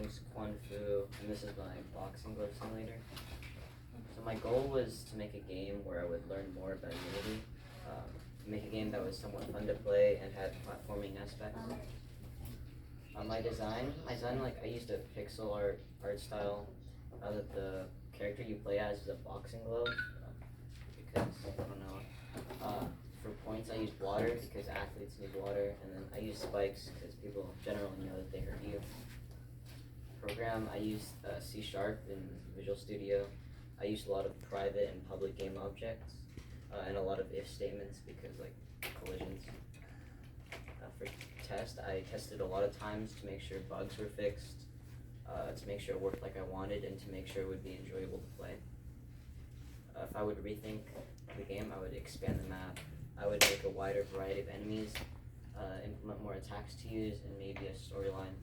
name's Kuan, and this is my boxing glove simulator. So my goal was to make a game where I would learn more about Unity, make a game that was somewhat fun to play and had platforming aspects. My design, like I used a pixel art style. That the character you play as is a boxing glove, because I don't know. For points, I used water because athletes need water, and then I used spikes because people generally know that they hurt you. Program, I used C# in Visual Studio. I used a lot of private and public game objects, and a lot of if statements because like collisions. For test, I tested a lot of times to make sure bugs were fixed, to make sure it worked like I wanted, and to make sure it would be enjoyable to play. If I would rethink the game, I would expand the map. I would make a wider variety of enemies, implement more attacks to use, and maybe a storyline.